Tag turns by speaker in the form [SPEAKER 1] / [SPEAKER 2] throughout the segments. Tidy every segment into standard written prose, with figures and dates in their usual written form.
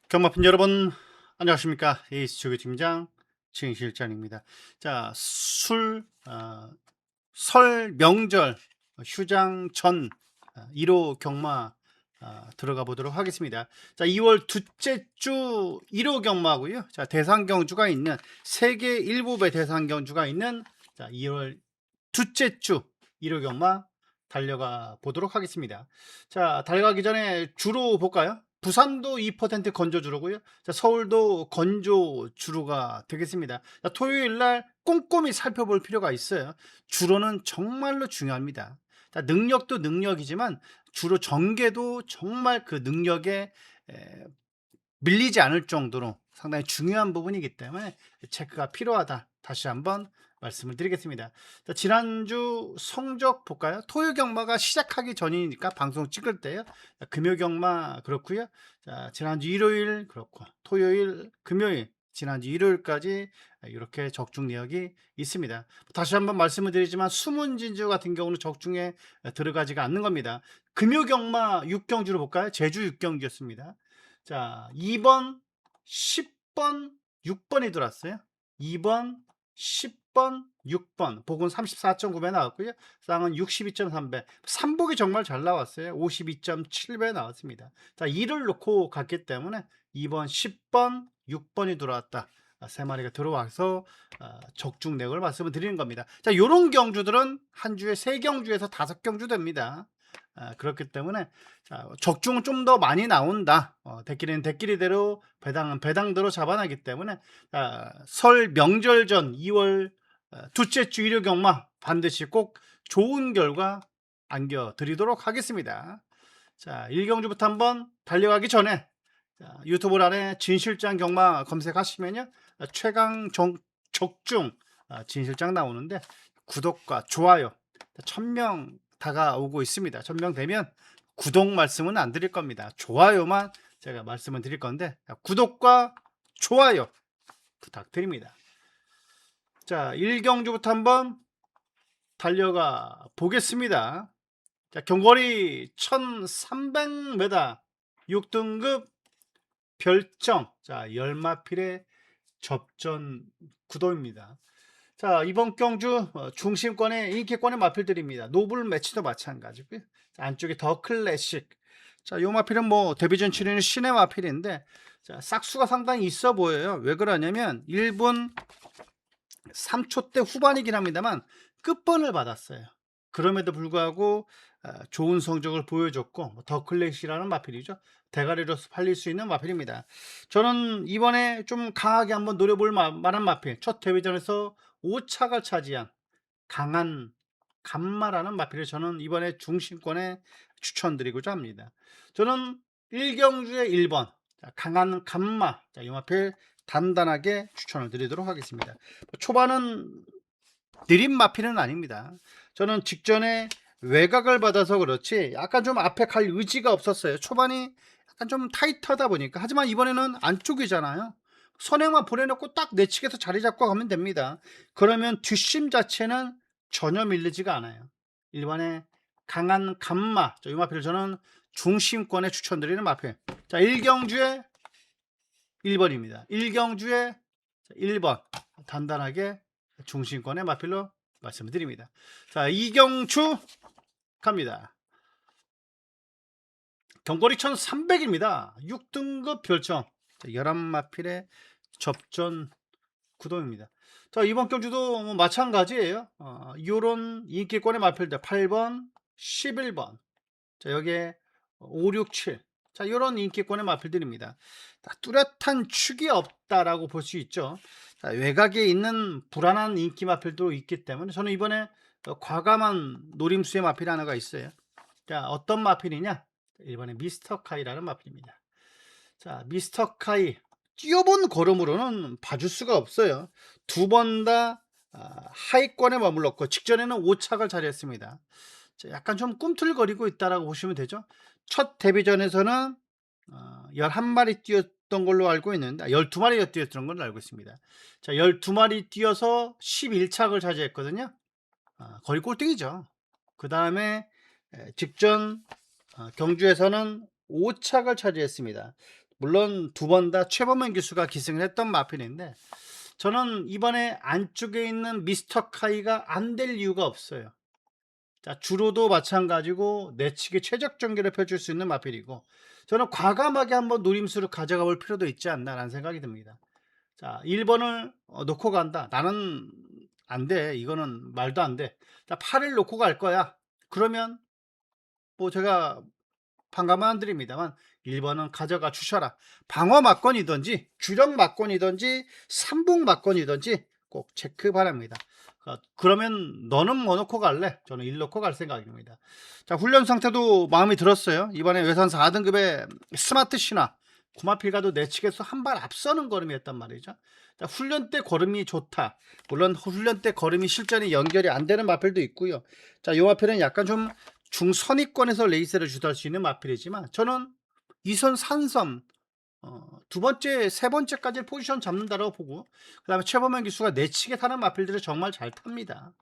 [SPEAKER 1] 경마팬 여러분, 안녕하십니까? 에이스 조교 팀장 진실장입니다. 자, 설 명절 휴장 전 1호 경마 들어가 보도록 하겠습니다. 자, 2월 둘째 주 1호 경마고요. 자, 대상 경주가 있는 세계 일부배 대상 경주가 있는 자, 2월 둘째 주 1호 경마 달려가 보도록 하겠습니다. 자, 달려가기 전에 주로 볼까요? 부산도 2% 건조 주로고요. 자, 서울도 건조 주로가 되겠습니다. 자, 토요일 날 꼼꼼히 살펴볼 필요가 있어요. 주로는 정말로 중요합니다. 자, 능력도 능력이지만 주로 전개도 정말 그 능력에 밀리지 않을 정도로 상당히 중요한 부분이기 때문에 체크가 필요하다. 다시 한번 말씀을 드리겠습니다. 자, 지난주 성적 볼까요? 토요 경마가 시작하기 전이니까 방송 찍을 때요. 자, 금요 경마 그렇고요. 자, 지난주 일요일 그렇고 토요일, 금요일, 지난주 일요일까지 이렇게 적중 내역이 있습니다. 다시 한번 말씀을 드리지만 수문진주 같은 경우는 적중에 들어가지가 않는 겁니다. 금요 경마 6경주로 볼까요? 제주 6경주였습니다. 자, 2번, 10번, 6번이 들어왔어요. 2번, 10번, 6번. 복은 34.9배 나왔고요. 쌍은 62.3배. 3복이 정말 잘 나왔어요. 52.7배 나왔습니다. 자, 2를 놓고 갔기 때문에 2번, 10번, 6번이 들어왔다. 세 마리가 들어와서 적중 내역을 말씀을 드리는 겁니다. 자, 요런 경주들은 한 주에 3경주에서 5경주 됩니다. 그렇기 때문에 적중은 좀 더 많이 나온다. 대끼리는 대끼리대로 배당은 배당대로 잡아나기 때문에 설 명절 전 2월 둘째 주 일요 경마 반드시 꼭 좋은 결과 안겨드리도록 하겠습니다. 자, 1경주부터 한번 달려가기 전에 유튜브 안에 진실장 경마 검색하시면요, 최강 적중 진실장 나오는데 구독과 좋아요 1000명 다가오고 있습니다. 1000명 되면 구독 말씀은 안 드릴 겁니다. 좋아요만 제가 말씀을 드릴 건데 구독과 좋아요 부탁드립니다. 자, 1경주부터 한번 달려가 보겠습니다. 자, 경거리 1300m 6등급 별정 자, 열마필의 접전 구도입니다. 자, 이번 경주 중심권의 인기권의 마필들입니다. 노블 매치도 마찬가지고요. 자, 안쪽에 더 클래식. 자, 요 마필은 뭐 데뷔전 치르는 신의 마필인데 자, 싹수가 상당히 있어 보여요. 왜 그러냐면 1분 3초대 후반이긴 합니다만 끝번을 받았어요. 그럼에도 불구하고 좋은 성적을 보여줬고 더 클래식이라는 마필이죠. 대가리로서 팔릴 수 있는 마필입니다. 저는 이번에 좀 강하게 한번 노려볼 만한 마필, 첫 데뷔전에서 5착을 차지한 강한 감마라는 마필을 저는 이번에 중심권에 추천드리고자 합니다. 저는 1경주의 1번 강한 감마, 자, 이 마필 단단하게 추천을 드리도록 하겠습니다. 초반은 느린 마필은 아닙니다. 저는 직전에 외곽을 받아서 그렇지 약간 좀 앞에 갈 의지가 없었어요. 초반이 약간 좀 타이트하다 보니까. 하지만 이번에는 안쪽이잖아요. 선행만 보내놓고 딱 내측에서 자리 잡고 가면 됩니다. 그러면 뒷심 자체는 전혀 밀리지가 않아요. 일반의 강한 감마, 이 마필을 저는 중심권에 추천드리는 마필. 자, 1경주에 1번입니다. 1경주에 1번 단단하게 중심권의 마필로 말씀을 드립니다. 자, 이경주 갑니다. 경거리 1300입니다. 6등급 별청 11마필의 접전 구동입니다. 자, 이번 경주도 뭐 마찬가지예요. 요런 인기권의 마필들 8번, 11번. 자, 여기에 5, 6, 7. 자, 요런 인기권의 마필들입니다. 뚜렷한 축이 없다라고 볼 수 있죠. 자, 외곽에 있는 불안한 인기 마필도 있기 때문에 저는 이번에 과감한 노림수의 마필 하나가 있어요. 자, 어떤 마필이냐? 이번에 미스터 카이라는 마필입니다. 자, 미스터 카이 뛰어본 걸음으로는 봐줄 수가 없어요. 두 번 다 하위권에 머물렀고 직전에는 5착을 차지했습니다. 자, 약간 좀 꿈틀거리고 있다라고 보시면 되죠. 첫 데뷔전에서는 11마리 뛰었던 걸로 알고 있는데 12마리 뛰었던 걸로 알고 있습니다. 자, 12마리 뛰어서 11착을 차지했거든요. 거의 꼴등이죠. 그 다음에 직전 경주에서는 5착을 차지했습니다. 물론 두 번 다 최범현 기수가 기승을 했던 마필인데 저는 이번에 안쪽에 있는 미스터 카이가 안 될 이유가 없어요. 자, 주로도 마찬가지고 내치기 최적 전개를 펼칠 수 있는 마필이고 저는 과감하게 한번 노림수를 가져가 볼 필요도 있지 않나라는 생각이 듭니다. 자, 1번을 놓고 간다. 나는 안 돼. 이거는 말도 안 돼. 자, 8을 놓고 갈 거야. 그러면 뭐 제가 반감은 안 드립니다만 1번은 가져가 주셔라. 방어 막건이든지 주력 막건이든지 삼복 막건이든지 꼭 체크 바랍니다. 그러면 너는 뭐 놓고 갈래? 저는 1 놓고 갈 생각입니다. 자, 훈련 상태도 마음에 들었어요. 이번에 외산 4등급의 스마트 신화 구마필과도 내측에서 한 발 앞서는 걸음이었단 말이죠. 자, 훈련 때 걸음이 좋다. 물론 훈련 때 걸음이 실전에 연결이 안 되는 마필도 있고요. 자, 이 마필은 약간 좀 중선위권에서 레이스를 주도할 수 있는 마필이지만 저는 2선 산섬 두 번째, 세 번째까지 포지션 잡는다라고 보고 그다음에 최범현 기수가 내치게 타는 마필들을 정말 잘 탑니다.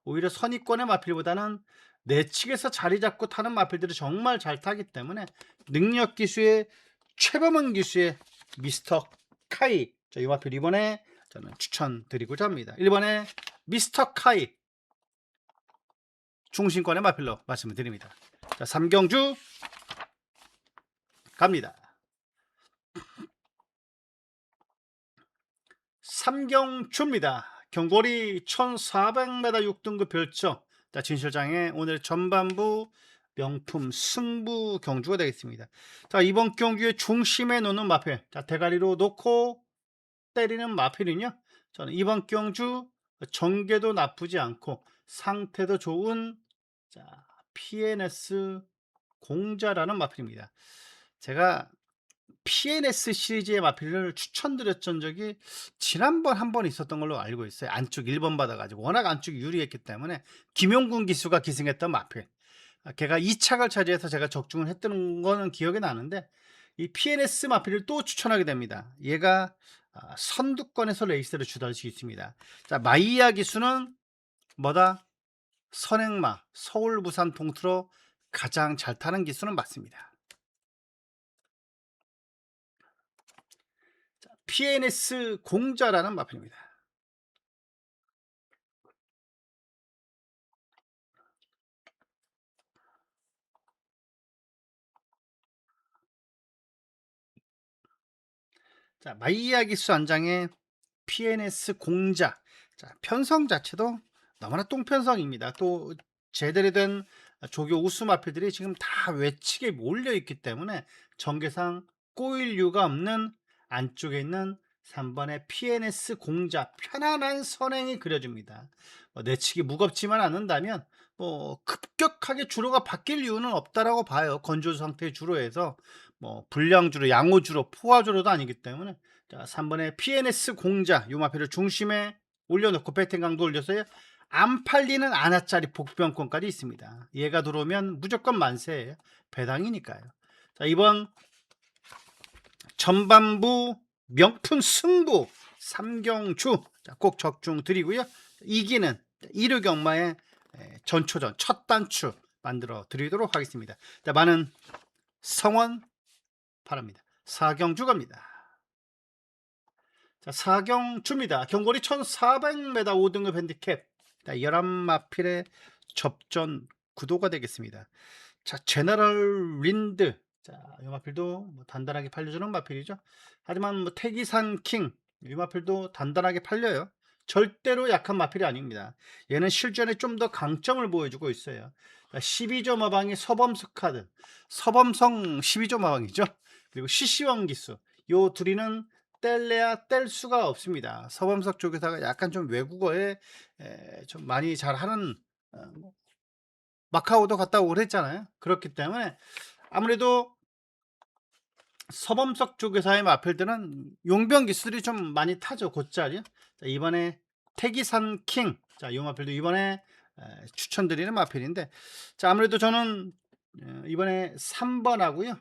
[SPEAKER 1] 오히려 선위권의 마필보다는 내측에서 자리 잡고 타는 마필들을 정말 잘 타기 때문에 능력 기수의 최범현 기수의 미스터 카이 이 마필 이번에 저는 추천드리고자 합니다. 1번에 미스터 카이 중심권의 마필로 말씀을 드립니다. 자, 3경주 갑니다. 3경주입니다. 경거리 1400m 6등급 별점. 자, 진 실장의 오늘 전반부 명품 승부 경주가 되겠습니다. 자, 이번 경주의 중심에 놓는 마필. 자, 대가리로 놓고 때리는 마필은요. 저는 이번 경주 전개도 나쁘지 않고 상태도 좋은 자, PNS 공자라는 마필입니다. 제가 PNS 시리즈의 마필을 추천드렸던 적이 지난번 한 번 있었던 걸로 알고 있어요. 안쪽 1번 받아가지고 워낙 안쪽이 유리했기 때문에 김용군 기수가 기승했던 마필. 걔가 2착을 차지해서 제가 적중을 했던 거는 기억이 나는데 이 PNS 마필을 또 추천하게 됩니다. 얘가 선두권에서 레이스를 주도할 수 있습니다. 자, 마이야 기수는 뭐다? 선행마, 서울, 부산 통틀어 가장 잘 타는 기수는 맞습니다. 자, PNS 공자라는 마필입니다. 자, 마이야 기수 안장의 PNS 공자. 자, 편성 자체도 너무나 똥편성입니다. 또 제대로 된 조교 우수 마필들이 지금 다 외측에 몰려 있기 때문에 전개상 꼬일 이유가 없는 안쪽에 있는 3번의 PNS 공자 편안한 선행이 그려집니다. 내측이 무겁지만 않는다면 뭐 급격하게 주로가 바뀔 이유는 없다라고 봐요. 건조 상태의 주로에서 뭐 불량주로, 양호주로, 포화주로도 아니기 때문에 자, 3번의 PNS 공자 요 마필을 중심에 올려놓고 배팅 강도 올려서요. 안 팔리는 아나짜리 복병권까지 있습니다. 얘가 들어오면 무조건 만세예요. 배당이니까요. 자, 이번 전반부 명품 승부 3경주 꼭 적중 드리고요. 이기는 1호 경마의 전초전 첫 단추 만들어 드리도록 하겠습니다. 자, 많은 성원 바랍니다. 4경주 갑니다. 자, 4경주입니다. 경거리 1400m 5등급 핸디캡 11마필의 접전 구도가 되겠습니다. 자, 제너럴 린드. 자, 이 마필도 뭐 단단하게 팔려주는 마필이죠. 하지만 뭐 태기산 킹, 이 마필도 단단하게 팔려요. 절대로 약한 마필이 아닙니다. 얘는 실전에 좀 더 강점을 보여주고 있어요. 12점 마방이 서범석 카드, 서범성 12점 마방이죠. 그리고 CC왕 기수. 요 둘이는 뗄래야 뗄 수가 없습니다. 서범석 쪽에다가 약간 좀 외국어에 좀 많이 잘하는 뭐 마카오도 갔다 오고 그랬잖아요. 그렇기 때문에 아무래도 서범석 쪽에서의 마필들은 용병 기수들이 좀 많이 타죠. 곧자리요. 자, 이번에 태기산 킹. 자, 이 마필도 이번에 추천드리는 마필인데 자, 아무래도 저는 이번에 3번 하고요.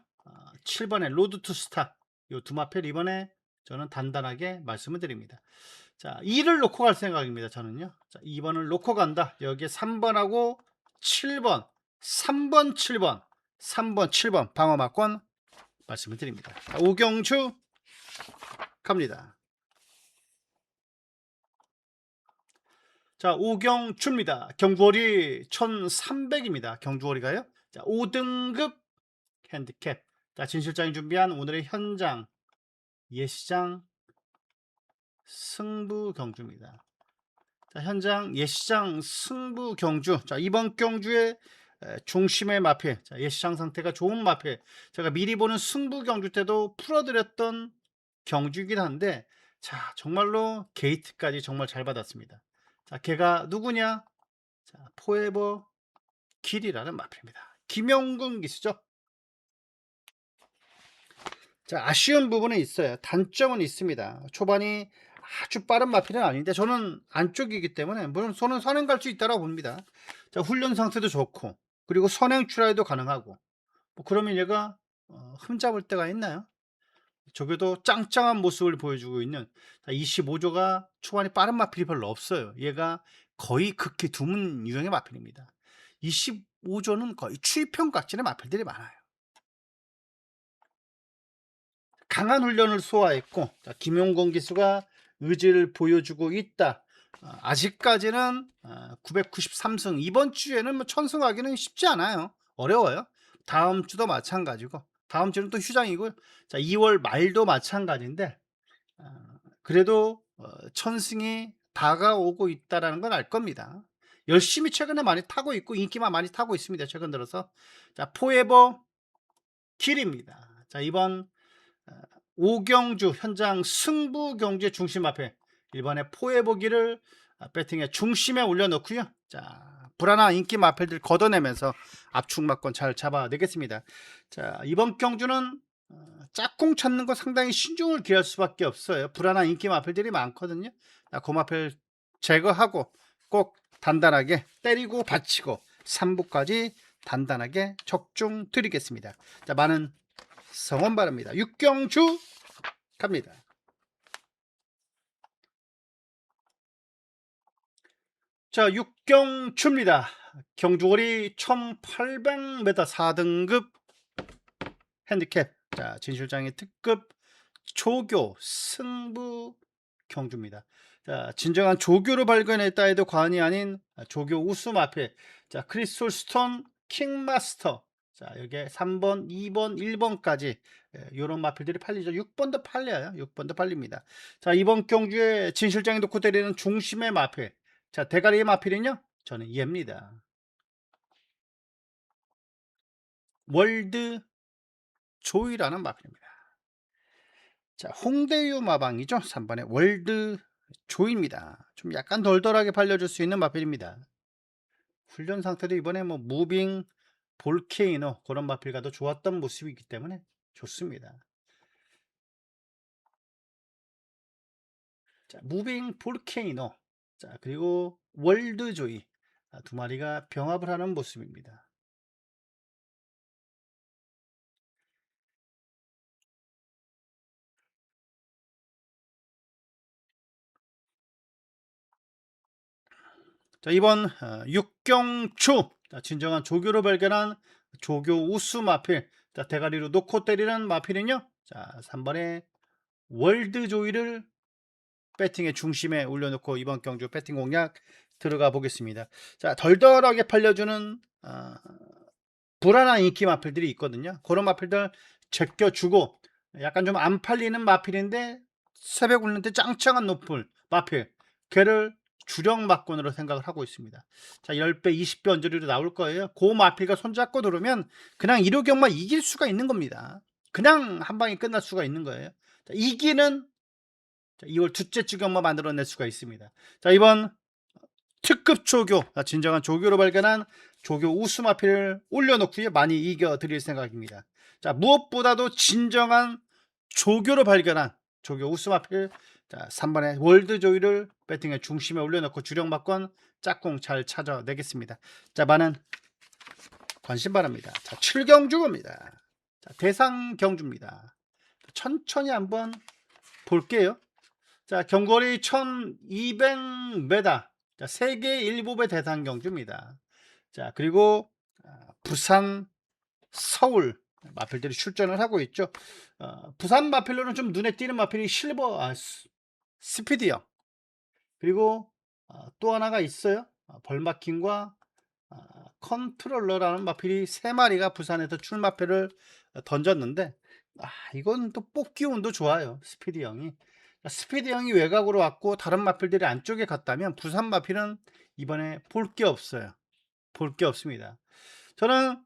[SPEAKER 1] 7번에 로드 투 스타. 요 두 마필 이번에 저는 단단하게 말씀을 드립니다. 자, 2를 놓고 갈 생각입니다. 저는요. 자, 2번을 놓고 간다. 여기에 3번하고 7번, 3번, 7번, 3번, 7번 방어 막권 말씀을 드립니다. 오경주 갑니다. 자, 오경주입니다. 경주월이 1300입니다. 경주월이가요. 자, 5등급 핸디캡. 자, 진 실장이 준비한 오늘의 현장 예시장 승부 경주입니다. 자, 현장 예시장 승부 경주. 자, 이번 경주의 중심의 마필. 자, 예시장 상태가 좋은 마필. 제가 미리 보는 승부 경주 때도 풀어드렸던 경주이긴 한데, 자, 정말로 게이트까지 정말 잘 받았습니다. 자, 걔가 누구냐? 자, 포에버 길이라는 마필입니다. 김영군 기수죠. 자, 아쉬운 부분은 있어요. 단점은 있습니다. 초반이 아주 빠른 마필은 아닌데 저는 안쪽이기 때문에 물론 저는 선행 갈 수 있다고 봅니다. 자, 훈련 상태도 좋고 그리고 선행 출하에도 가능하고 뭐 그러면 얘가 흠잡을 때가 있나요? 저게도 짱짱한 모습을 보여주고 있는 25조가 초반에 빠른 마필이 별로 없어요. 얘가 거의 극히 드문 유형의 마필입니다. 25조는 거의 추위평 각진의 마필들이 많아요. 강한 훈련을 소화했고, 자, 김용건 기수가 의지를 보여주고 있다. 아직까지는 993승. 이번 주에는 뭐 천승하기는 쉽지 않아요. 어려워요. 다음 주도 마찬가지고, 다음 주는 또 휴장이고요. 자, 2월 말도 마찬가지인데, 그래도 천승이 다가오고 있다라는 건 알 겁니다. 열심히 최근에 많이 타고 있고 인기만 많이 타고 있습니다. 최근 들어서. 자, 포에버 길입니다. 자, 이번 오경주 현장 승부 경주의 중심 앞에 이번에 포에버기를 배팅의 중심에 올려놓고요. 자, 불안한 인기 마필들 걷어내면서 압축막권 잘 잡아내겠습니다. 자, 이번 경주는 짝꿍 찾는 거 상당히 신중을 기할 수밖에 없어요. 불안한 인기 마필들이 많거든요. 자, 그 마필 제거하고 꼭 단단하게 때리고 받치고 3부까지 단단하게 적중 드리겠습니다. 자, 많은 성원 바랍니다. 육경주 갑니다. 자, 육경주입니다. 경주거리 1800m 4등급 핸디캡. 자, 진실장의 특급 조교 승부 경주입니다. 자, 진정한 조교를 발견했다 해도 과언이 아닌 조교 우수 마필. 자, 크리스톨 스톤 킹마스터. 자, 여기에 3번, 2번, 1번까지 이런 마필들이 팔리죠. 6번도 팔려요. 6번도 팔립니다. 자, 이번 경주에 진실장이 놓고 때리는 중심의 마필. 자, 대가리의 마필은요? 저는 얘입니다. 월드 조이라는 마필입니다. 자, 홍대유 마방이죠. 3번에 월드 조입니다. 좀 약간 덜덜하게 팔려줄 수 있는 마필입니다. 훈련 상태도 이번에 뭐 무빙 볼케이노 그런 마필과 더 좋았던 모습이기 때문에 좋습니다. 자, 무빙 볼케이노. 자, 그리고 월드 조이. 두 마리가 병합을 하는 모습입니다. 자, 이번 육경추. 자, 진정한 조교로 발견한 조교 우수 마필. 자, 대가리로 놓고 때리는 마필은요. 자, 3번에 월드 조이를 배팅의 중심에 올려놓고 이번 경주 배팅 공략 들어가 보겠습니다. 자, 덜덜하게 팔려주는 불안한 인기 마필들이 있거든요. 그런 마필들 제껴주고 약간 좀 안 팔리는 마필인데 새벽 울는 때 짱짱한 높을 마필 걔를 주력 막권으로 생각을 하고 있습니다. 자, 10배 20배 언저리로 나올 거예요. 그 마필과 손잡고 들어오면 그냥 1호 경마 이길 수가 있는 겁니다. 그냥 한 방에 끝날 수가 있는 거예요. 자, 이기는 2월 둘째 주 경마 만들어낼 수가 있습니다. 자, 이번 특급 조교, 진정한 조교로 발견한 조교 우수마필을 올려놓고요. 많이 이겨드릴 생각입니다. 자, 무엇보다도 진정한 조교로 발견한 조교 우수마필. 자, 3번에 월드 조이를 배팅의 중심에 올려놓고 주력 막권 짝꿍 잘 찾아내겠습니다. 자, 많은 관심 바랍니다. 자, 7경주입니다. 자, 대상 경주입니다. 천천히 한번 볼게요. 자, 경거리 1200m. 자, 세계 일곱의 대상 경주입니다. 자, 그리고 부산, 서울, 마필들이 출전을 하고 있죠. 부산 마필로는 좀 눈에 띄는 마필이 스피디형, 그리고 또 하나가 있어요. 벌마킹과 컨트롤러라는 마필이 세 마리가 부산에서 출마표를 던졌는데, 이건 또 뽑기 운도 좋아요. 스피디 형이. 스피디 형이 외곽으로 왔고 다른 마필들이 안쪽에 갔다면 부산 마필은 이번에 볼 게 없어요. 볼 게 없습니다. 저는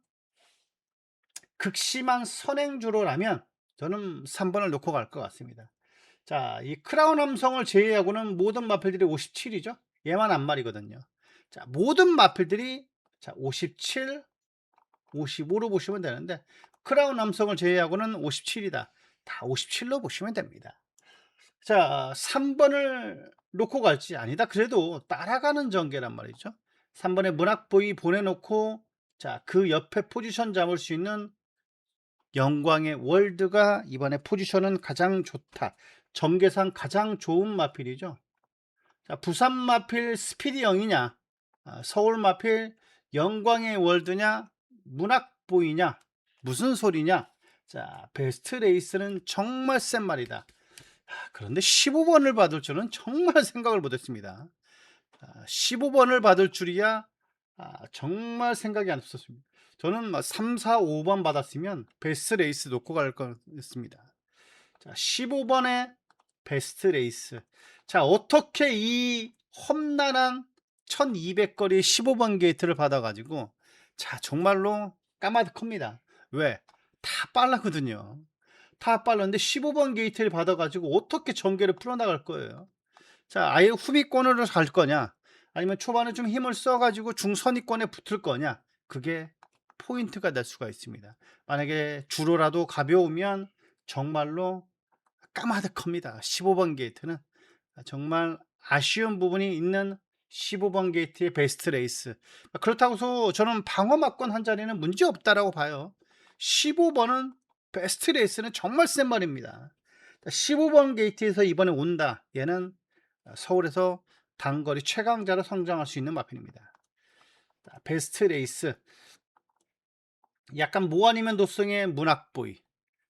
[SPEAKER 1] 극심한 선행주로라면 저는 3번을 놓고 갈 것 같습니다. 자, 이 크라운 함성을 제외하고는 모든 마필들이 57이죠. 얘만 한 마리거든요. 자, 모든 마필들이 자 57, 55로 보시면 되는데, 크라운 함성을 제외하고는 57이다. 다 57로 보시면 됩니다. 자, 3번을 놓고 갈지, 아니다 그래도 따라가는 전개란 말이죠. 3번에 문학보이 보내놓고 자, 그 옆에 포지션 잡을 수 있는 영광의 월드가 이번에 포지션은 가장 좋다. 전개상 가장 좋은 마필이죠. 자, 부산 마필 스피디 0이냐, 서울 마필 영광의 월드냐, 문학보이냐, 무슨 소리냐. 자, 베스트 레이스는 정말 센 말이다. 그런데 15번을 받을 줄은 정말 생각을 못했습니다. 15번을 받을 줄이야 정말 생각이 안 없었습니다. 저는 3, 4, 5번 받았으면 베스트 레이스 놓고 갈 거였습니다. 자, 15번에 베스트 레이스. 자, 어떻게 이 험난한 1200거리 15번 게이트를 받아가지고, 자, 정말로 까마득합니다. 왜? 다 빨라거든요. 다 빨랐는데 15번 게이트를 받아가지고 어떻게 전개를 풀어나갈 거예요? 자, 아예 후비권으로 갈 거냐? 아니면 초반에 좀 힘을 써가지고 중선위권에 붙을 거냐? 그게 포인트가 될 수가 있습니다. 만약에 주로라도 가벼우면 정말로 까마득합니다. 15번 게이트는 정말 아쉬운 부분이 있는 15번 게이트의 베스트 레이스. 그렇다고 해서 저는 방어 막권 한 자리는 문제 없다라고 봐요. 15번은 베스트 레이스는 정말 센 말입니다. 15번 게이트에서 이번에 온다. 얘는 서울에서 단거리 최강자로 성장할 수 있는 마필입니다. 베스트 레이스, 약간 모 아니면 도성의 문학보이.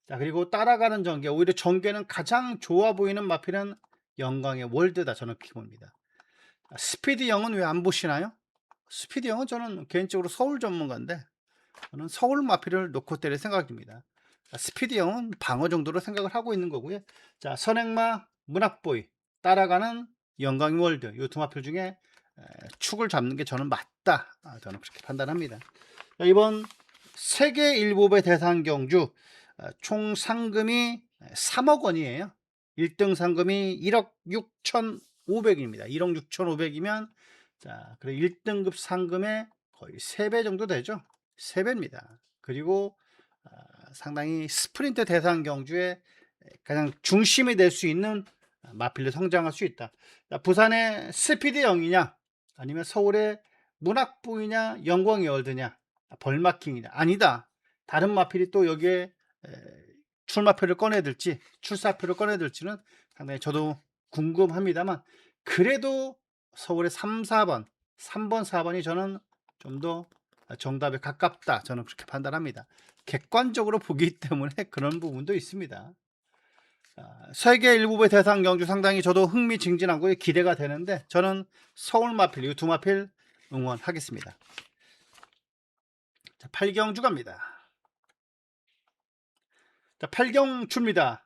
[SPEAKER 1] 자, 그리고 따라가는 전개, 오히려 전개는 가장 좋아 보이는 마필은 영광의 월드다. 저는 그렇게 봅니다. 스피디 형은 왜 안 보시나요? 스피디 형은 저는 개인적으로 서울 전문가인데, 저는 서울 마필을 놓고 때릴 생각입니다. 스피디 형은 방어 정도로 생각을 하고 있는 거고요. 자, 선행마, 문학보이, 따라가는 영광의 월드, 이 두 마필 중에 축을 잡는 게 저는 맞다. 저는 그렇게 판단합니다. 자, 이번 세계일보배 대상 경주 총 상금이 3억 원이에요. 1등 상금이 1억 6,500입니다. 1억 6,500이면 자, 그래 1등급 상금의 거의 3배 정도 되죠. 3배입니다. 그리고 상당히 스프린트 대상 경주에 가장 중심이 될 수 있는 마필로 성장할 수 있다. 자, 부산의 스피드 0이냐, 아니면 서울의 문학부이냐, 영광의 월드냐, 벌마킹이냐. 아니다. 다른 마필이 또 여기에 출마표를 꺼내들지, 출사표를 꺼내들지는 상당히 저도 궁금합니다만, 그래도 서울의 3, 4번, 3번, 4번이 저는 좀 더 정답에 가깝다. 저는 그렇게 판단합니다. 객관적으로 보기 때문에 그런 부분도 있습니다. 세계 일부의 대상 경주 상당히 저도 흥미진진하고 기대가 되는데, 저는 서울 마필, 이 두 마필 응원하겠습니다. 자, 8경주 갑니다. 자, 8경주입니다.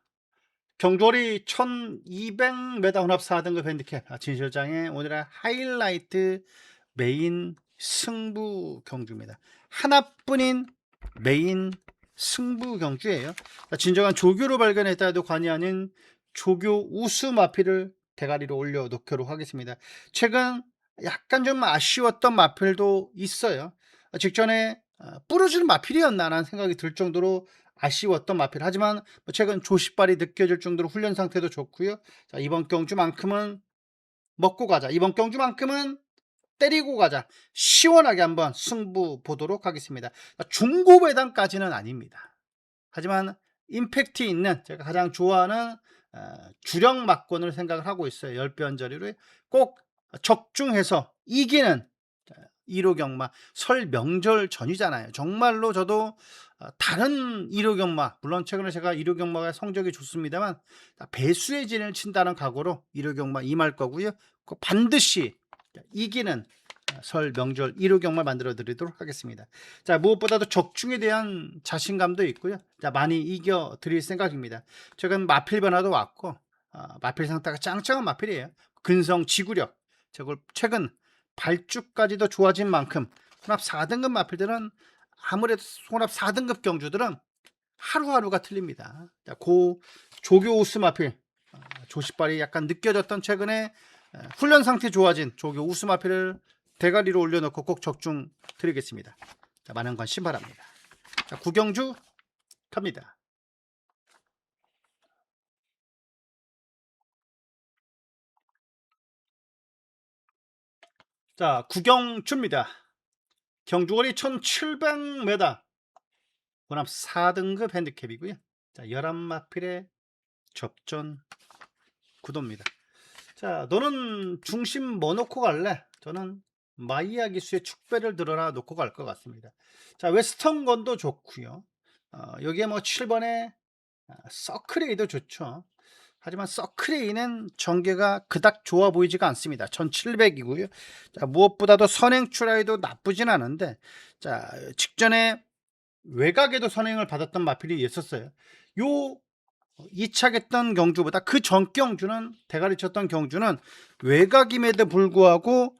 [SPEAKER 1] 경주월이 1200m 혼합 4등급 핸디캡 진실장의 오늘의 하이라이트 메인 승부 경주입니다. 하나뿐인 메인 승부 경주예요. 진정한 조교로 발견했다 해도 관이 아닌 조교 우수 마필을 대가리로 올려 놓도록 하겠습니다. 최근 약간 좀 아쉬웠던 마필도 있어요. 직전에 부러지는 마필이었나라는 생각이 들 정도로 아쉬웠던 마필. 하지만 최근 조시발이 느껴질 정도로 훈련 상태도 좋고요. 자, 이번 경주만큼은 먹고 가자. 이번 경주만큼은 때리고 가자. 시원하게 한번 승부 보도록 하겠습니다. 중고배당까지는 아닙니다. 하지만 임팩트 있는, 제가 가장 좋아하는 주력 막권을 생각을 하고 있어요. 10변저리로 꼭 적중해서 이기는 1호 경마. 설 명절 전이잖아요. 정말로 저도 다른 1호 경마, 물론 최근에 제가 1호 경마가 성적이 좋습니다만 배수의 진을 친다는 각오로 1호 경마 임할 거고요. 반드시 이기는 설 명절 1호 경마 만들어 드리도록 하겠습니다. 자, 무엇보다도 적중에 대한 자신감도 있고요. 자, 많이 이겨 드릴 생각입니다. 최근 마필 변화도 왔고 마필 상태가 짱짱한 마필이에요. 근성 지구력, 최근 발주까지도 좋아진 만큼 혼합 4등급 마필들은 아무래도 혼합 4등급 경주들은 하루하루가 틀립니다. 자, 고 조교 우스 마필 조시발이 약간 느껴졌던 최근에 훈련 상태 좋아진 조교 우스 마필을 대가리로 올려놓고 꼭 적중 드리겠습니다. 자, 많은 관심 바랍니다. 자, 구경주 갑니다. 자, 구경주입니다. 경주거리 1700m, 혼합 4등급 핸디캡이고요. 자, 11마필의 접전 구도입니다. 자, 너는 중심 뭐 놓고 갈래? 저는 마이야 기수의 축배를 들어라 놓고 갈 것 같습니다. 자, 웨스턴건도 좋고요. 여기에 뭐 7번에 서크레이도 좋죠. 하지만 서크레이는 전개가 그닥 좋아 보이지가 않습니다. 1700이고요. 자, 무엇보다도 선행 출하에도 나쁘진 않은데, 자, 직전에 외곽에도 선행을 받았던 마필이 있었어요. 요 이착했던 경주보다 그 전 경주는, 대가리 쳤던 경주는 외곽임에도 불구하고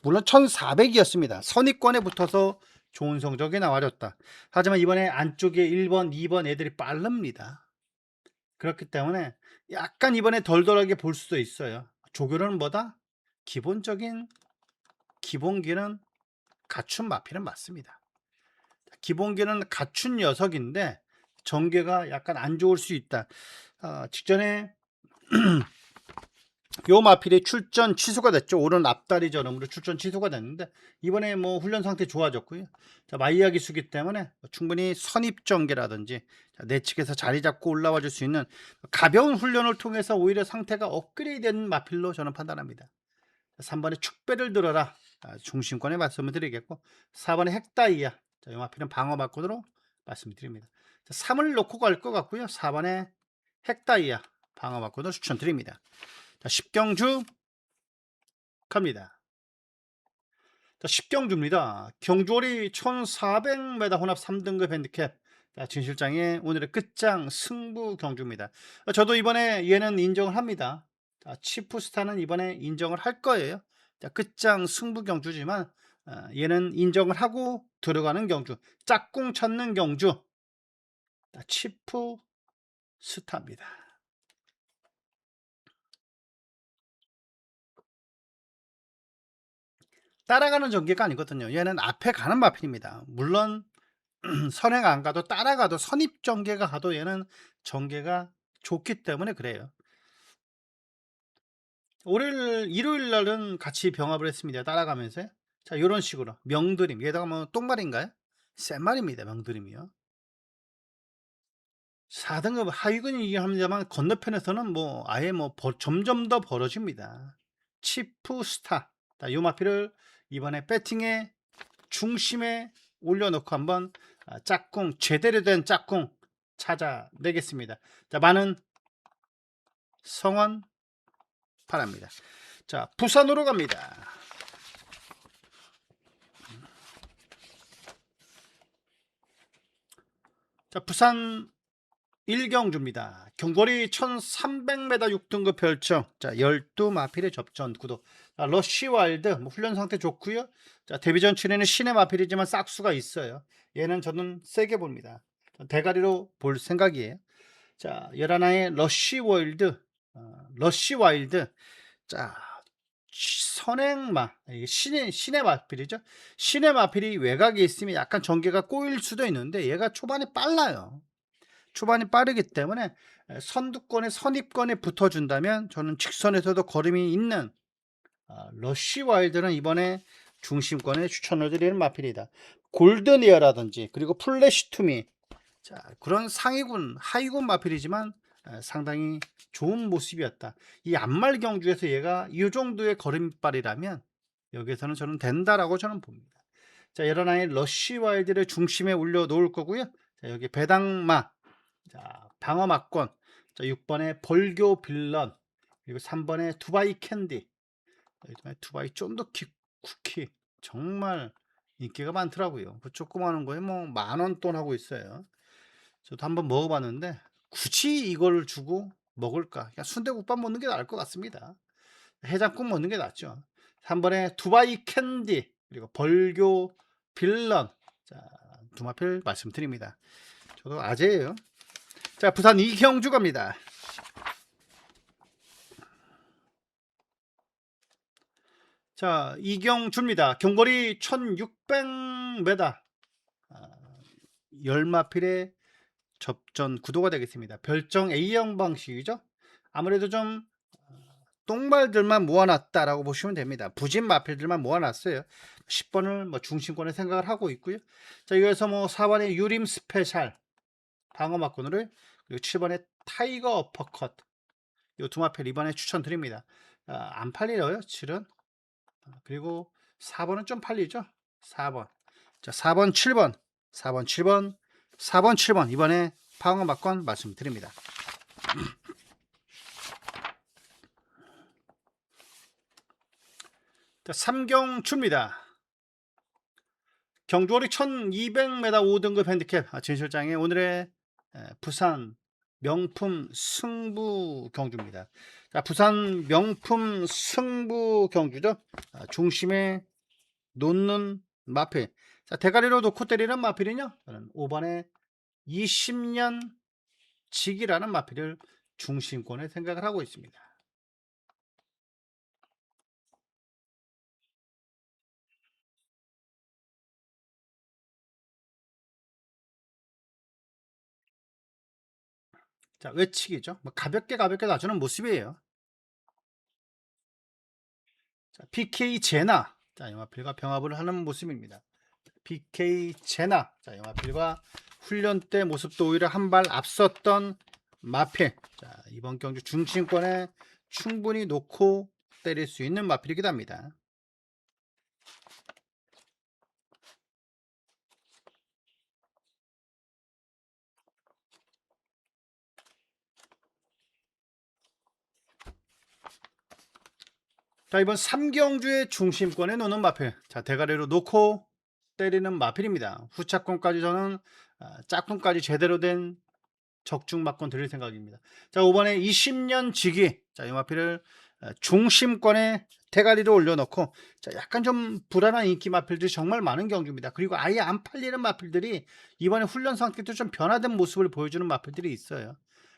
[SPEAKER 1] 물론 1400이었습니다. 선입권에 붙어서 좋은 성적이 나와줬다. 하지만 이번에 안쪽에 1번, 2번 애들이 빠릅니다. 그렇기 때문에 약간 이번에 덜덜하게 볼 수도 있어요. 조교는 뭐다? 기본적인 기본기는 갖춘 마필은 맞습니다. 기본기는 갖춘 녀석인데 전개가 약간 안 좋을 수 있다. 직전에 요 마필이 출전 취소가 됐죠. 오른 앞다리 저름으로 출전 취소가 됐는데 이번에 뭐 훈련 상태 좋아졌고요. 자, 마이야 기수기 때문에 충분히 선입 전개라든지 내측에서 자리 잡고 올라와 줄 수 있는 가벼운 훈련을 통해서 오히려 상태가 업그레이드된 마필로 저는 판단합니다. 3번에 축배를 들어라, 중심권에 말씀을 드리겠고, 4번에 핵다이아, 자, 이 마필은 방어 바꾼으로 말씀드립니다. 3을 놓고 갈 것 같고요. 4번에 핵다이아 방어 바꾼으로 추천드립니다. 자, 10경주 갑니다. 자, 10경주입니다. 경주월이 1400m 혼합 3등급 핸디캡. 자, 진 실장의 오늘의 끝장 승부 경주입니다. 저도 이번에 얘는 인정을 합니다. 자, 치프스타는 이번에 인정을 할 거예요. 자, 끝장 승부 경주지만 얘는 인정을 하고 들어가는 경주, 짝꿍 찾는 경주. 자, 치프스타입니다. 따라가는 전개가 아니거든요. 얘는 앞에 가는 마필입니다. 물론 선행 안 가도 따라가도 선입 전개가 가도 얘는 전개가 좋기 때문에 그래요. 일요일 날은 같이 병합을 했습니다. 따라가면서. 자, 이런 식으로 명드림. 얘다가 뭐 똥말인가요? 센 말입니다. 명드림이요. 4등급 하위군이긴 합니다만 건너편에서는 뭐 아예 뭐 점점 더 벌어집니다. 치프스타. 자, 요 마필을 이번에 배팅의 중심에 올려놓고 한번 짝꿍, 제대로 된 짝꿍 찾아내겠습니다. 자, 많은 성원 바랍니다. 자, 부산으로 갑니다. 자, 부산 1경주입니다. 경거리 1300m 6등급 별정. 자, 12마필의 접전 구도. 자, 러쉬와일드 뭐 훈련 상태 좋고요. 자, 데뷔전 치르는 신의 마필이지만 싹수가 있어요. 얘는 저는 세게 봅니다. 대가리로 볼 생각이에요. 자, 11화의 러쉬와일드. 자, 선행마, 이게 신의 마필이죠. 신의 마필이 외곽에 있으면 약간 전개가 꼬일 수도 있는데 얘가 초반에 빨라요. 초반이 빠르기 때문에 선두권에 선입권에 붙어준다면 저는 직선에서도 걸음이 있는 러쉬 와일드는 이번에 중심권에 추천을 드리는 마필이다. 골드니어라든지 그리고 플래시 투미, 자, 그런 상위군 하위군 마필이지만 상당히 좋은 모습이었다. 이 앞말 경주에서 얘가 이 정도의 걸음발이라면 여기에서는 저는 된다라고 저는 봅니다. 자, 11의 러쉬 와일드를 중심에 올려 놓을 거고요. 자, 여기 배당마, 자, 방어막권, 자, 6번에 벌교 빌런, 그리고 3번에 두바이 캔디, 두바이 쫀득키 쿠키 정말 인기가 많더라고요. 그 조그마한 거에 뭐 만원 돈 하고 있어요. 저도 한번 먹어봤는데 굳이 이걸 주고 먹을까? 그냥 순대국밥 먹는 게 나을 것 같습니다. 해장국 먹는 게 낫죠. 3번에 두바이 캔디, 그리고 벌교 빌런, 자, 두 마필 말씀드립니다. 저도 아재예요. 자, 부산 이경주 갑니다. 자, 이경주입니다. 경거리 1600m, 10마필의 접전 구도가 되겠습니다. 별정 A형 방식이죠. 아무래도 좀 똥말들만 모아놨다라고 보시면 됩니다. 부진 마필들만 모아놨어요. 10번을 뭐 중심권에 생각을 하고 있고요. 자, 여기서 뭐 4번에 유림 스페셜 방어 막권으로, 그리고 7번에 타이거 어퍼컷, 이 두 마필 이번에 추천드립니다. 안 팔리려요 7은. 그리고 4번은 좀 팔리죠. 4번, 자, 4번 7번, 4번 7번, 4번 7번 이번에 방어 막권 말씀드립니다. 자, 삼경주입니다. 경주거리 1200m 5등급 핸디캡, 진 실장의 오늘의 부산 명품 승부 경주입니다. 자, 부산 명품 승부 경주죠. 중심에 놓는 마필. 자, 대가리로 놓고 때리는 마필이요. 저는 5번에 20년 직이라는 마필을 중심권에 생각을 하고 있습니다. 자, 외치기죠. 뭐 가볍게 놔주는 모습이에요. 자, PK 제나, 자, 영화필과 병합을 하는 모습입니다. PK 제나, 자, 영화필과 훈련 때 모습도 오히려 한 발 앞섰던 마필. 자, 이번 경주 중심권에 충분히 놓고 때릴 수 있는 마필이기도 합니다. 자, 이번 3경주의 중심권에 놓는 마필. 자, 대가리로 놓고 때리는 마필입니다. 후차권까지 저는 짝꿍까지 제대로 된 적중 막권 드릴 생각입니다. 자, 5번에 20년 지기. 자, 이 마필을 중심권에 대가리로 올려놓고, 자, 약간 좀 불안한 인기 마필들이 정말 많은 경주입니다. 그리고 아예 안 팔리는 마필들이 이번에 훈련 상태도 좀 변화된 모습을 보여주는 마필들이 있어요.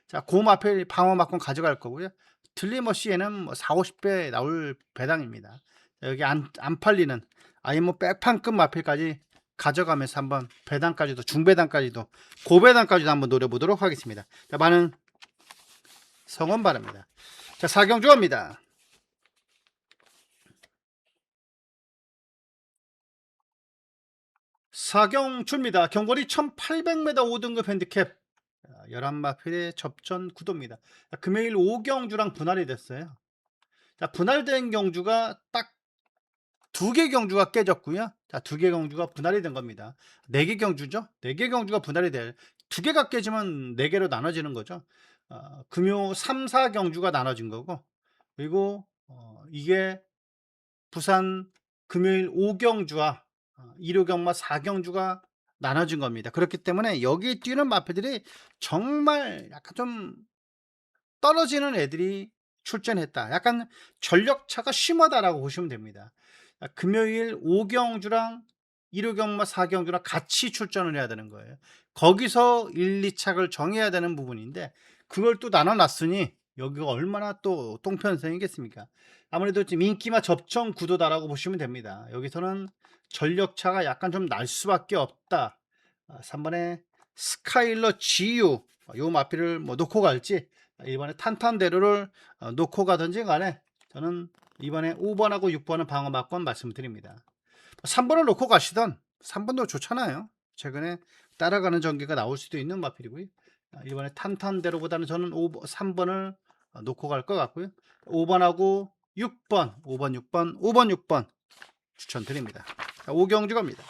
[SPEAKER 1] 자, 고 마필 방어 막권 가져갈 거고요. 틀림없이 얘는 뭐 4, 50배 나올 배당입니다. 자, 여기 안 팔리는 아예 뭐 백판급 마필까지 가져가면서 한번 배당까지도, 중배당까지도, 고배당까지도 한번 노려보도록 하겠습니다. 자, 많은 성원 바랍니다. 자, 4경주 갑니다. 4경주입니다. 경거리 1800m 5등급 핸디캡, 11마필의 접전 구도입니다. 자, 금요일 5경주랑 분할이 됐어요. 자, 분할된 경주가 딱 2개 경주가 깨졌고요. 자, 2개 경주가 분할이 된 겁니다. 4개 경주죠. 4개 경주가 분할이 될, 2개가 깨지면 4개로 나눠지는 거죠. 금요 3, 4 경주가 나눠진 거고, 그리고 이게 부산 금요일 5경주와 일요 경마 4경주가 나눠진 겁니다. 그렇기 때문에 여기 뛰는 마필들이 정말 약간 좀 떨어지는 애들이 출전했다. 약간 전력차가 심하다라고 보시면 됩니다. 금요일 5경주랑 일요경마 4경주랑 같이 출전을 해야 되는 거예요. 거기서 1, 2착을 정해야 되는 부분인데 그걸 또 나눠놨으니 여기가 얼마나 또 똥편성이겠습니까? 아무래도 지금 인기마 접전 구도다라고 보시면 됩니다. 여기서는 전력차가 약간 좀 날 수밖에 없다. 3번에 스카일러 GU, 요 마필을 뭐 놓고 갈지, 이번에 탄탄대로를 놓고 가든지 간에 저는 이번에 5번하고 6번은 방어 막권 말씀드립니다. 3번을 놓고 가시던, 3번도 좋잖아요. 최근에 따라가는 전개가 나올 수도 있는 마필이고요. 이번에 탄탄대로보다는 저는 3번을 놓고 갈 것 같고요. 5번하고 6번, 5번, 6번, 5번, 6번 추천드립니다. 자, 5경주 갑니다.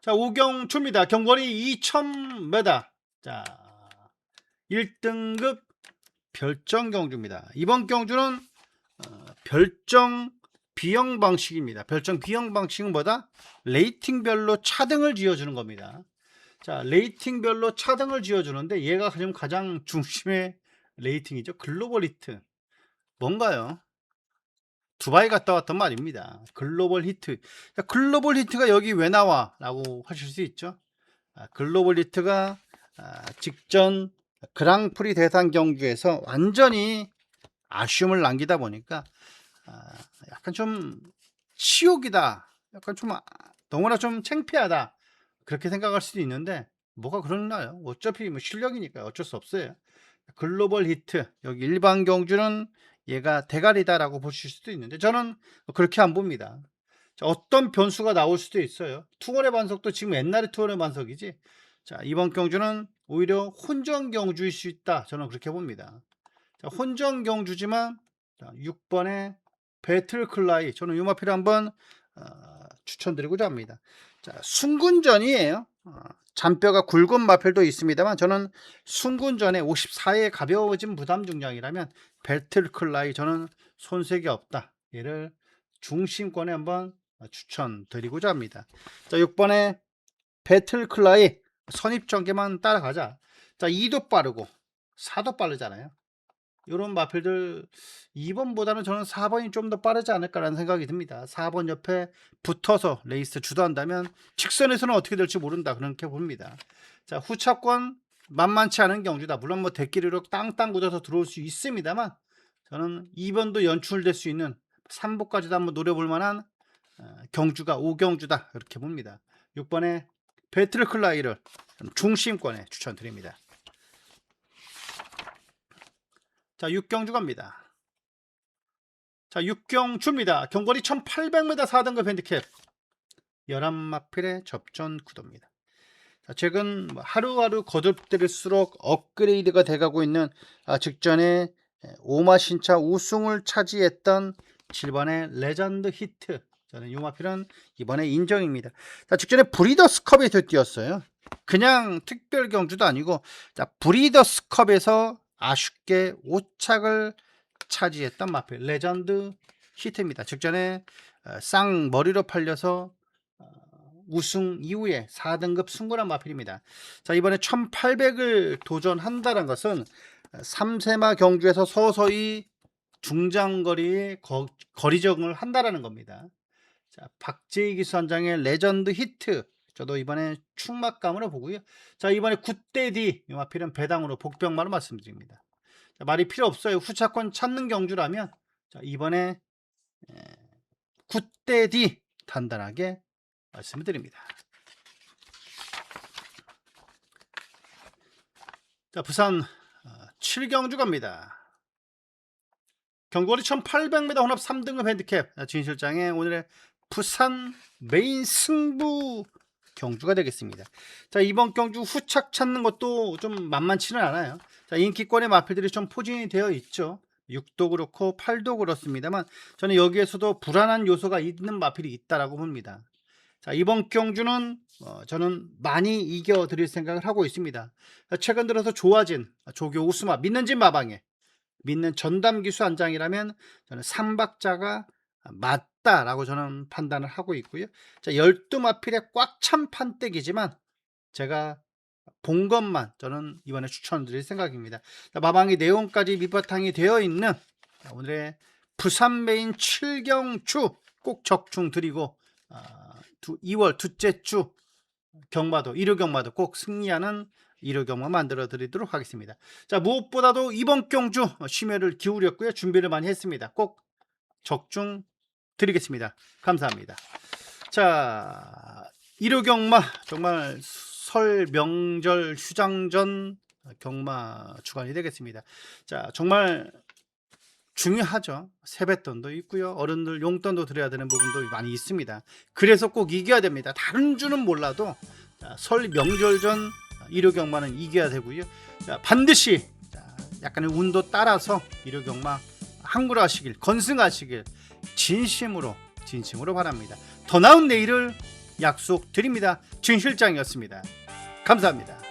[SPEAKER 1] 자, 5경주입니다. 경거리 2000m. 자, 1등급 별정 경주입니다. 이번 경주는 별정 비용 방식입니다. 별정 비용 방식은 뭐다? 레이팅별로 차등을 지어주는 겁니다. 자, 레이팅별로 차등을 지어주는데 얘가 지금 가장 중심의 레이팅이죠. 글로벌 히트. 뭔가요? 두바이 갔다 왔던 말입니다. 글로벌 히트. 자, 글로벌 히트가 여기 왜 나와? 라고 하실 수 있죠. 글로벌 히트가 직전 그랑프리 대상 경주에서 완전히 아쉬움을 남기다 보니까 약간 좀 치욕이다. 약간 좀 너무나 좀 창피하다. 그렇게 생각할 수도 있는데 뭐가 그러나요? 어차피 뭐 실력이니까 어쩔 수 없어요. 글로벌 히트. 여기 일반 경주는 얘가 대가리다라고 보실 수도 있는데 저는 그렇게 안 봅니다. 자, 어떤 변수가 나올 수도 있어요. 투혼의 반석도 지금 옛날의 투혼의 반석이지. 자, 이번 경주는 오히려 혼전 경주일 수 있다. 저는 그렇게 봅니다. 자, 혼전 경주지만 6번의 배틀클라이 저는 이 마필을 한번 추천드리고자 합니다. 자, 순군전이에요. 잔뼈가 굵은 마필도 있습니다만 저는 순군전에 54의 가벼워진 부담 중량이라면 배틀클라이 저는 손색이 없다. 얘를 중심권에 한번 추천드리고자 합니다. 자, 6번의 배틀클라이 선입전개만 따라가자. 자, 2도 빠르고 4도 빠르잖아요. 이런 마필들 2번보다는 저는 4번이 좀 더 빠르지 않을까라는 생각이 듭니다. 4번 옆에 붙어서 레이스 주도한다면 직선에서는 어떻게 될지 모른다 그렇게 봅니다. 자, 후차권 만만치 않은 경주다. 물론 뭐 대끼리로 땅땅 굳어서 들어올 수 있습니다만 저는 2번도 연출될 수 있는 3보까지도 한번 노려볼 만한 경주가 5경주다 그렇게 봅니다. 6번의 배틀클라이를 중심권에 추천드립니다. 자, 6경주 갑니다. 자, 6경주입니다. 경거리 1800m 4등급 핸디캡 11마필의 접전 구도입니다. 자, 최근 하루하루 거듭될수록 업그레이드가 돼가고 있는 직전에 오마신차 우승을 차지했던 7번의 레전드 히트. 저는 이 마필은 이번에 인정입니다. 자, 직전에 브리더스컵에 뛰었어요. 그냥 특별 경주도 아니고 자, 브리더스컵에서 아쉽게 5착을 차지했던 마필 레전드 히트입니다. 직전에 쌍머리로 팔려서 우승 이후에 4등급 승군한 마필입니다. 자, 이번에 1800을 도전한다는 것은 3세마 경주에서 서서히 중장거리의 거리적응을 한다라는 겁니다. 자, 박재희 기수단장의 레전드 히트 저도 이번에 충막감으로 보고요. 자, 이번에 굿데디 마필은 배당으로 복병마로 말씀드립니다. 자, 말이 필요 없어요. 후차권 찾는 경주라면 자, 이번에 굿데디 단단하게 말씀을 드립니다. 자, 부산 7경주 갑니다. 경거리 1800m 혼합 3등급 핸디캡 진 실장의 오늘의 부산 메인 승부 경주가 되겠습니다. 자, 이번 경주 후착 찾는 것도 좀 만만치는 않아요. 자, 인기권의 마필들이 좀 포진이 되어 있죠. 6도 그렇고 8도 그렇습니다만 저는 여기에서도 불안한 요소가 있는 마필이 있다라고 봅니다. 자, 이번 경주는 저는 많이 이겨 드릴 생각을 하고 있습니다. 자, 최근 들어서 좋아진 조교 우스마 믿는 집 마방에 믿는 전담 기수 안장이라면 저는 3박자가 맞다라고 저는 판단을 하고 있고요. 자, 12마필에 꽉 찬 판때기지만 제가 본 것만 저는 이번에 추천드릴 생각입니다. 자, 마방이 내용까지 밑바탕이 되어 있는 오늘의 부산 메인 7경주 꼭 적중 드리고 2월 둘째 주 경마도 일요 경마도 꼭 승리하는 일요 경마 만들어 드리도록 하겠습니다. 자, 무엇보다도 이번 경주 심혈을 기울였고요. 준비를 많이 했습니다. 꼭 적중 드리겠습니다. 감사합니다. 자, 일요 경마 정말 설 명절 휴장 전 경마 주간이 되겠습니다. 자, 정말 중요하죠. 세뱃돈도 있고요. 어른들 용돈도 드려야 되는 부분도 많이 있습니다. 그래서 꼭 이겨야 됩니다. 다른 주는 몰라도 자, 설 명절 전 일요 경마는 이겨야 되고요. 자, 반드시 약간의 운도 따라서 일요 경마 항굴하시길, 건승하시길 진심으로 바랍니다. 더 나은 내일을 약속드립니다. 진 실장이었습니다. 감사합니다.